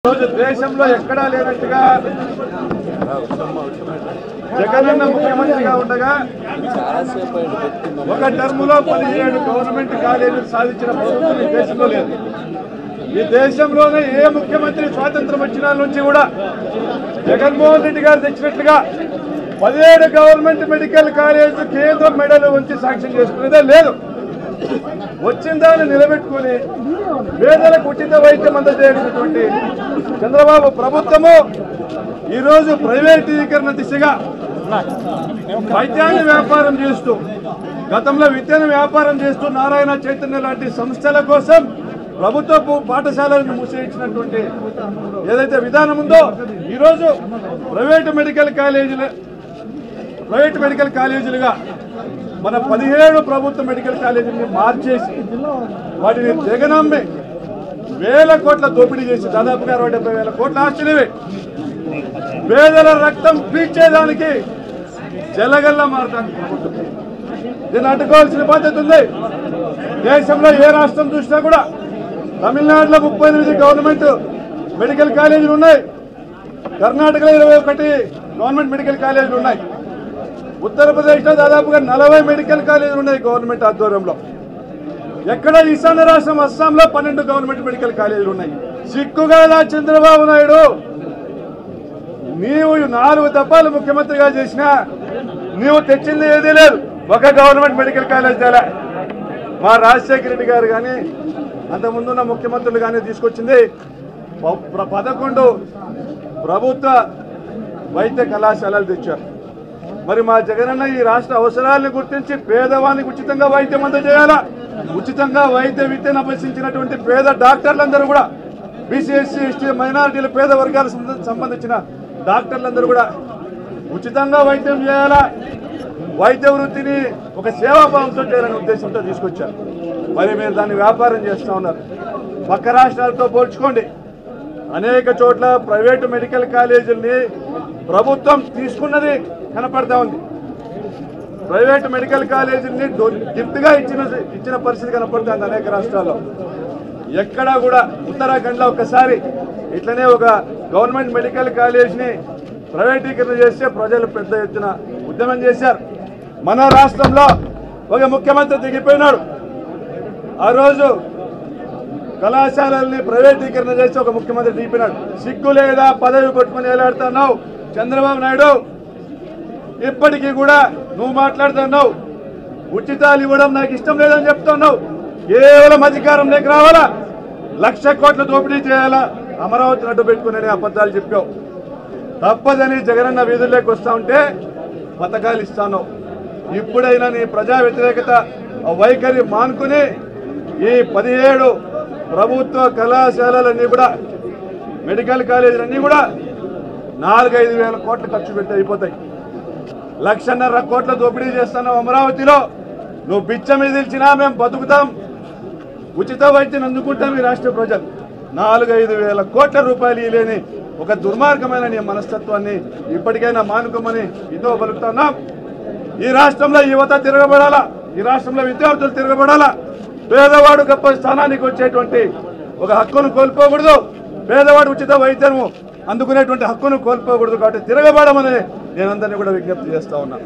దేశంలో ఎక్కడా లేనట్టుగా జగనన్న ముఖ్యమంత్రిగా ఉండగా ఒక టర్ములో 17 గవర్నమెంట్ కాలేజీలు సాధించిన ప్రభుత్వం ఈ దేశంలో లేదు. ఈ దేశంలోనే ఏ ముఖ్యమంత్రి స్వాతంత్రం వచ్చిన నుంచి కూడా జగన్మోహన్ రెడ్డి గారు తెచ్చినట్లుగా 17 గవర్నమెంట్ మెడికల్ కాలేజీ కేంద్రం మెడలు ఉంచి సాక్ష్యం చేసుకునేదే లేదు. వచ్చిన దాన్ని నిలబెట్టుకుని పేదలకు ఉచిత వైద్యం అందజేసినటువంటి చంద్రబాబు ప్రభుత్వము ఈరోజు ప్రైవేటీకరణ దిశగా వైద్యాన్ని వ్యాపారం చేస్తూ, గతంలో విద్యను వ్యాపారం చేస్తూ నారాయణ చైతన్య లాంటి సంస్థల కోసం ప్రభుత్వపు పాఠశాలను మూసేయించినటువంటి ఏదైతే విధానం ఉందో, ఈరోజు ప్రైవేటు మెడికల్ కాలేజీలుగా మన 17 ప్రభుత్వ మెడికల్ కాలేజీని మార్చేసి వాటిని జగనమ్మి వేల కోట్ల దోపిడీ చేసి దాదాపుగా 70,000 కోట్ల ఆస్తులేవి పేదల రక్తం పీల్చేదానికి జలగల్లా మారడానికి ప్రభుత్వం దీన్ని అడ్డుకోవాల్సిన బాధ్యత ఉంది. దేశంలో ఏ రాష్ట్రం చూసినా కూడా తమిళనాడులో 38 గవర్నమెంట్ మెడికల్ కాలేజీలు ఉన్నాయి, కర్ణాటకలో 21 గవర్నమెంట్ మెడికల్ కాలేజీలు ఉన్నాయి, ఉత్తరప్రదేశ్లో దాదాపుగా 40 మెడికల్ కాలేజీలు ఉన్నాయి గవర్నమెంట్ ఆధ్వర్యంలో. ఎక్కడ ఈశాన్య రాష్ట్రం అస్సాంలో 12 గవర్నమెంట్ మెడికల్ కాలేజీలు ఉన్నాయి. సిగ్గుగా చంద్రబాబు నాయుడు, నీవు 4 దఫాలు ముఖ్యమంత్రిగా చేసినా నీవు తెచ్చింది ఏదీ లేదు, ఒక గవర్నమెంట్ మెడికల్ కాలేజ్ తేలా. మా రాజశేఖర రెడ్డి గారు కానీ అంతకుముందున్న ముఖ్యమంత్రులు కానీ తీసుకొచ్చింది 11 ప్రభుత్వ వైద్య కళాశాలలు తెచ్చారు. మరి మా జగనన్న ఈ రాష్ట్ర అవసరాలను గుర్తించి పేదవానికి ఉచితంగా వైద్యం అందజేయాలా, ఉచితంగా వైద్య విద్యను అభ్యసించినటువంటి పేద డాక్టర్లందరూ కూడా, బీసీ ఎస్సీ ఎస్టీ మైనారిటీల పేద వర్గాలకు సంబంధించిన డాక్టర్లందరూ కూడా ఉచితంగా వైద్యం చేయాలా, వైద్య వృత్తిని ఒక సేవాభావంతో చేయాలనే ఉద్దేశంతో తీసుకొచ్చారు. మరి మీరు దాన్ని వ్యాపారం చేస్తూ ఉన్నారు. పక్క రాష్ట్రాలతో పోల్చుకోండి, అనేక చోట్ల ప్రైవేటు మెడికల్ కాలేజీల్ని ప్రభుత్వం తీసుకున్నది కనపడతా ఉంది. ప్రైవేటు మెడికల్ కాలేజీని గిఫ్ట్గా ఇచ్చిన పరిస్థితి కనపడుతుంది అనేక రాష్ట్రాల్లో. ఎక్కడా కూడా ఉత్తరాఖండ్లో ఒక్కసారి ఇట్లనే ఒక గవర్నమెంట్ మెడికల్ కాలేజీని ప్రైవేటీకరణ చేస్తే ప్రజలు పెద్ద ఎత్తున ఉద్యమం చేశారు. మన రాష్ట్రంలో ఒక ముఖ్యమంత్రి దిగిపోయినాడు. ఆ రోజు కళాశాలల్ని ప్రైవేటీకరణ చేసి ఒక ముఖ్యమంత్రి దిగిపోయినాడు. సిగ్గు లేదా పదవి పట్టుకుని ఎలాడుతున్నావు చంద్రబాబు నాయుడు? ఇప్పటికీ కూడా నువ్వు మాట్లాడుతున్నావు, ఉచితాలు ఇవ్వడం నాకు ఇష్టం లేదని చెప్తున్నావు. కేవలం అధికారంలోకి రావాలా, 1,00,000 కోట్ల దోపిడీ చేయాలా, అమరావతిని అడ్డు పెట్టుకునే అబద్ధాలు చెప్పావు. తప్పదని జగనన్న వీధుల్లోకి వస్తా ఉంటే పథకాలు ఇస్తాను. ఇప్పుడైనా నీ ప్రజా వ్యతిరేకత వైఖరి మానుకుని ఈ 17 ప్రభుత్వ కళాశాలలన్నీ కూడా మెడికల్ కాలేజీలన్నీ కూడా 4-5 వేల కోట్లు ఖర్చు పెట్టి అయిపోతాయి. 1,50,000 కోట్ల దోపిడీ చేస్తున్నావు అమరావతిలో. నువ్వు బిచ్చం ఎదిల్చినా మేము బతుకుతాం, ఉచిత వైద్యం అందుకుంటాం ఈ రాష్ట్ర ప్రజలు. 4-5 వేల కోట్ల రూపాయలు ఇలేని ఒక దుర్మార్గమైన నీ మనస్తత్వాన్ని ఇప్పటికైనా మానుకోమని ఇదో పలుకుతున్నాం. ఈ రాష్ట్రంలో యువత తిరగబడాలా, ఈ రాష్ట్రంలో విద్యార్థులు తిరగబడాలా. పేదవాడు గొప్ప స్థానానికి వచ్చేటువంటి ఒక హక్కును కోల్పోకూడదు, పేదవాడు ఉచిత వైద్యము అందుకునేటువంటి హక్కును కోల్పోకూడదు. కాబట్టి తిరగబడమని నేను అందరినీ కూడా విజ్ఞప్తి చేస్తా ఉన్నా.